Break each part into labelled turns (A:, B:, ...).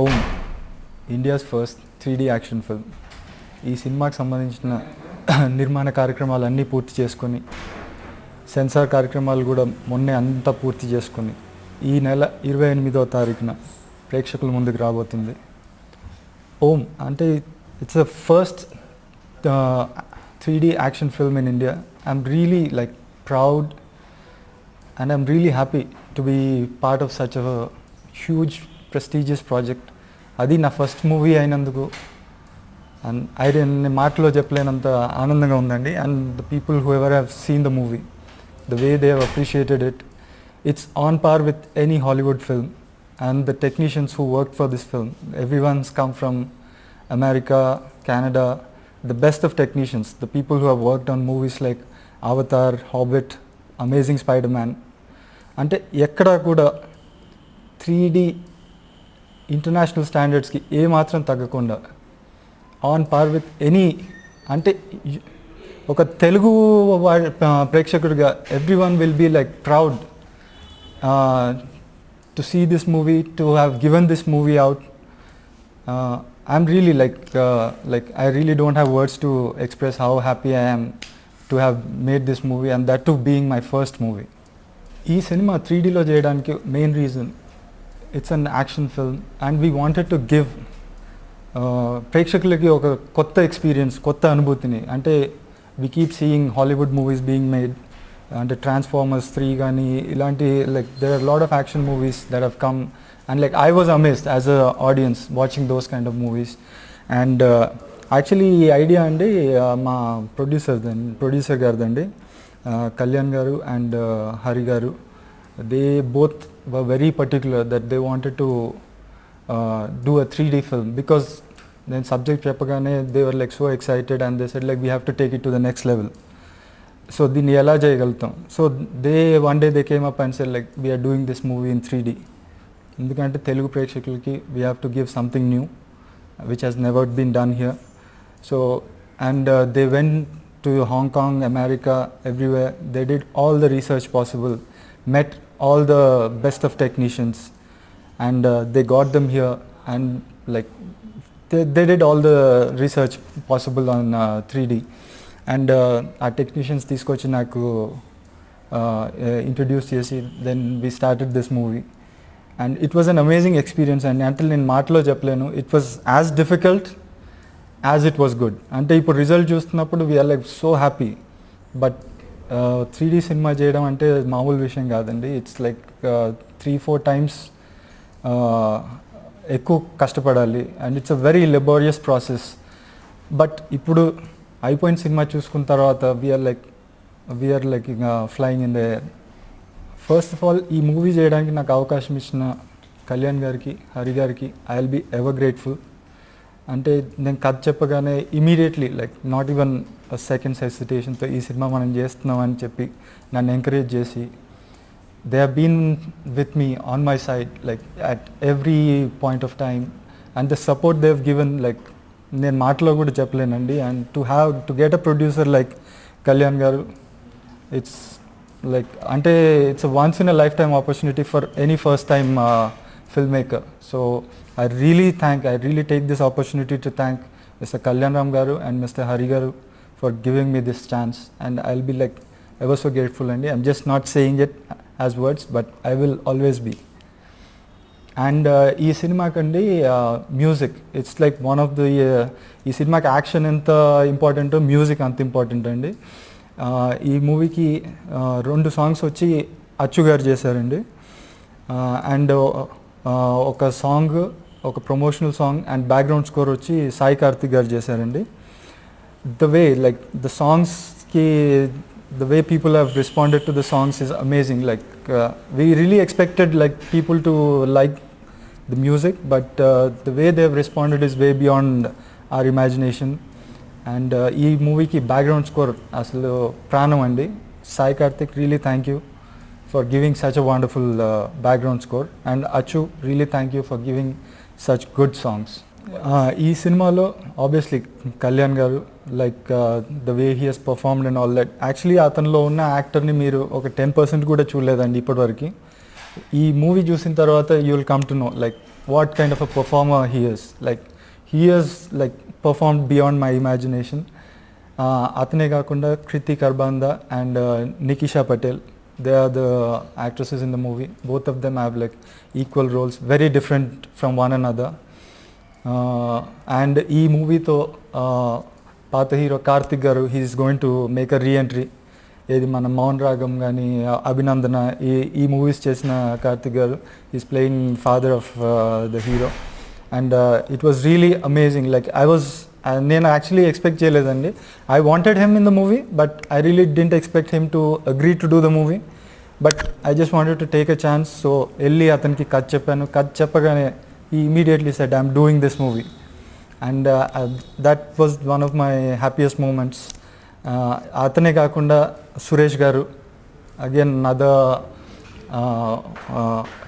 A: ఓం India's first 3D action film. ఈ సినిమాకి సంబంధించిన నిర్మాణ కార్యక్రమాలన్నీ పూర్తి చేసుకొని సెన్సార్ కార్యక్రమాలు కూడా మొన్నే అంతా పూర్తి చేసుకొని ఈ నెల 28వ తారీఖున ప్రేక్షకుల ముందుకు రాబోతుంది. ఓం అంటే it's the first 3D action film in India. I'm really like proud and I'm really happy to be part of such a huge prestigious project. Adi na first movie ainanduku and I didn't maatlo cheppalenanta aanandanga undandi, and the people whoever have seen the movie, the way they have appreciated it, it's on par with any Hollywood film. And the technicians who worked for this film, everyone's come from America, Canada, the best of technicians, the people who have worked on movies like Avatar, Hobbit, Amazing Spider-Man. అంటే ఎక్కడ కూడా 3D international స్టాండర్డ్స్కి ఏమాత్రం తగ్గకుండా on par with any, అంటే ఒక తెలుగు ప్రేక్షకుడిగా everyone will be like proud to see this movie, to have given this movie out. I'm really like I really don't have words to express how happy I am to have made this movie, and that too being my first movie. ఈ సినిమా 3Dలో చేయడానికి main reason, it's an action film and we wanted to give ప్రేక్షకులకి ఒక కొత్త experience, కొత్త అనుభూతిని. అంటే we keep seeing Hollywood movies being made, అంటే ట్రాన్స్ఫార్మర్స్ 3 కానీ ఇలాంటి, like there are lot of action movies that have come, and like I was amazed as a audience watching those kind of movies. And actually ఈ idea అండి మా producer గారిదండి, Kalyan garu and Hari garu. They both were very particular that they wanted to do a 3D film, because then subject cheppagane they were like so excited and they said like we have to take it to the next level. So dini ela cheyagaltam. So one day they came up and said like we are doing this movie in 3D. Endukante Telugu prekshakuliki we have to give something new which has never been done here. So and they went to Hong Kong, America, everywhere. They did all the research possible, met all the best of technicians, and they got them here, and like they did all the research possible on 3D. And our technicians తీసుకొచ్చి నాకు introduce చేసి then we started this movie, and it was an amazing experience. And until నేను మాటలో చెప్పలేను, it was as difficult as it was good. అంటే ఇప్పుడు result చూస్తున్నప్పుడు we're like so happy. But 3D cinema చేయడం అంటే మామూలు విషయం కాదండి. ఇట్స్ లైక్ 3-4 times ఎక్కువ కష్టపడాలి, and it's a very laborious process. But ఇప్పుడు అయిపోయిన సినిమా చూసుకున్న తర్వాత we are like flying in the air. First of all ఈ మూవీ చేయడానికి నాకు అవకాశం ఇచ్చిన కళ్యాణ్ గారికి, హరి గారికి I will be ever grateful. అంటే నేను కథ చెప్పగానే immediately like not even seconds హెసిటేషన్తో ఈ సినిమా మనం చేస్తున్నాం అని చెప్పి నన్ను ఎంకరేజ్ చేసి, they have been with me on my side like at every point of time, and the support they have given like నేను మాటలో కూడా చెప్పలేనండి. And to get a producer like Kalyan garu, it's like అంటే it's once in a lifetime opportunity for any first time filmmaker. So I really take this opportunity to thank Mr. Kalyan Ram garu and Mr. Hari garu for giving me this chance, and I'll be like ever so grateful. And I'm just not saying it as words, but I will always be. And ee cinema kandi music, it's like one of the ee cinema ki action enta important, music anta important andi. Ee movie ki 2 songs వచ్చి అచ్చు గారు చేశారండి, and ఒక song, ఒక promotional song and background score వచ్చి సాయి కార్తిక్ గారు చేశారండి. The way like the సాంగ్స్కి, the way people have responded to the songs is amazing. Like we really expected like people to like the music, but the way they have responded is way beyond our imagination. And ఈ మూవీకి background score అసలు ప్రాణం అండి. Sai Karthik, really thank you for giving such a wonderful background score, and Achu, really thank you for giving such good songs. Ee cinemalo obviously Kalyan garu, like the way he has performed and all that, actually atanlo unna actor ni meeru oka 10% kuda చూడలేదండి ఇప్పటివరకు. ఈ movie చూసిన తర్వాత you will come to know like what kind of a performer he is. Like he has like performed beyond my imagination. Atane kaakunda Kriti Karbanda and Nikisha Patel, they are the actresses in the movie. Both of them have like equal roles, very different from one another. And ee movie to పాత hero Karthik garu he's going to make a re-entry. ఏది మన మౌన్ రాగం కానీ అభినందన ఈ movies చేసిన కార్తిక్ గారు is playing father of the hero. And it was really amazing. Like నేను actually expect చేయలేదండి. I wanted him in the movie but I really didn't expect him to agree to do the movie. But I just wanted to take a chance. So వెళ్ళి అతనికి కథ చెప్పాను. కథ చెప్పగానే he immediately said, I'm doing this movie. And that was one of my happiest moments. Atane kaakunda Suresh garu, again another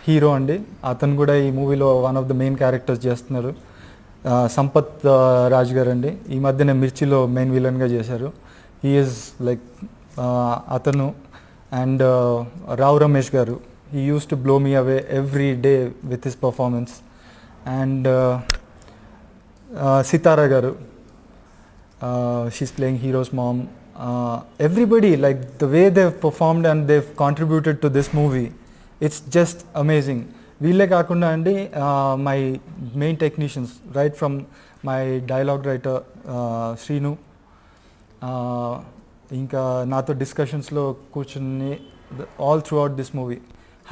A: hero andi. Atanu kuda ee movie lo one of the main characters chestunaru. Sampath Raj garu andi, ee madhyane Mirchi lo main villain ga chesaru. He is like atanu. And Rao Ramesh garu, he used to blow me away every day with his performance. And Sitara garu, she's playing hero's mom. Everybody, like the way they've performed and they've contributed to this movie, it's just amazing. Veelle kaakunda andi, my main technicians, right from my dialogue writer Srinu, inka nato discussions lo కూర్చుని all throughout this movie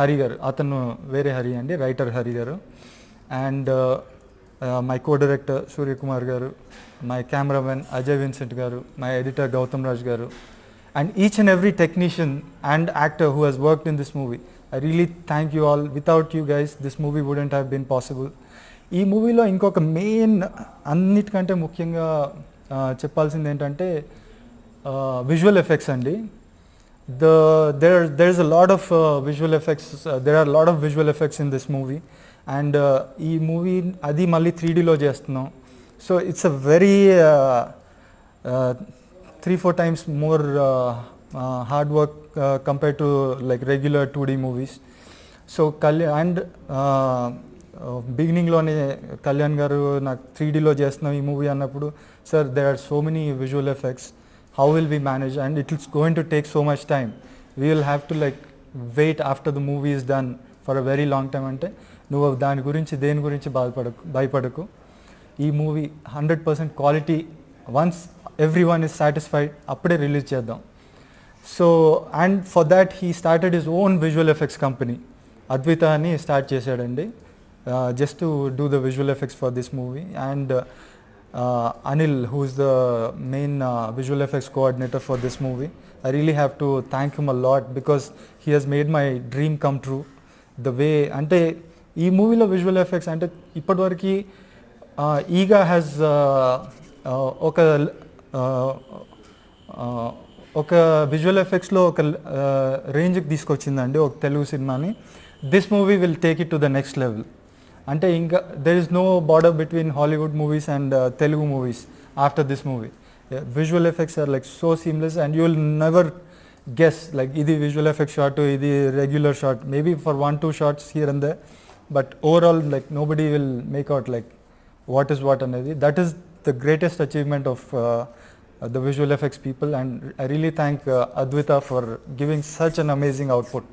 A: Hari garu, atanu vere Hari andi, writer Hari garu. And my co-director Surya Kumar garu, my cameraman Ajay Vincent garu, my editor Gautam Raj garu, and each and every technician and actor who has worked in this movie, I really thank you all. Without you guys, this movie wouldn't have been possible. ఈ మూవీలో ఇంకొక main అన్నిటికంటే ముఖ్యంగా చెప్పాల్సింది ఏంటంటే visual effects అండి. there's a lot of visual effects. There are a lot of visual effects in this movie. And ఈ movie అది మళ్ళీ 3Dలో చేస్తున్నాం. So it's a very 3-4 times more hard work compare to like regular 2D movies. So and బిగినింగ్లోనే కళ్యాణ్ గారు నాకు 3Dలో చేస్తున్నాం ఈ మూవీ అన్నప్పుడు, sir there are so many visual effects, how will we manage, and it is going to take so much time, we will have to like wait after the movie is done for a very long time. అంటే నువ్వు దాని గురించి దేని గురించి భయపడకు. ఈ movie 100% quality, once every one is satisfied అప్పుడే release చేద్దాం. So and for that he started his own visual effects company, Advitha అని స్టార్ట్ చేశాడండి, just to do the visual effects for this movie. And Anil, who is the main visual effects coordinator for this movie, I really have to thank him a lot because he has made my dream come true. The way అంటే ఈ మూవీలో visual effects అంటే ఇప్పటివరకు ఈగా has ఒక visual ఎఫెక్ట్స్లో ఒక రేంజ్కి తీసుకొచ్చిందండి ఒక తెలుగు సినిమాని. This movie will take it to the next level. అంటే ఇంకా there is no border between Hollywood movies and Telugu movies after this movie. Visual effects are like so seamless and you will never guess like idi visual effect shot idi regular shot, maybe for 1-2 shots here and there, but overall like nobody will make out like what is what anedi. That is the greatest achievement of the visual effects people, and I really thank Advita for giving such an amazing output.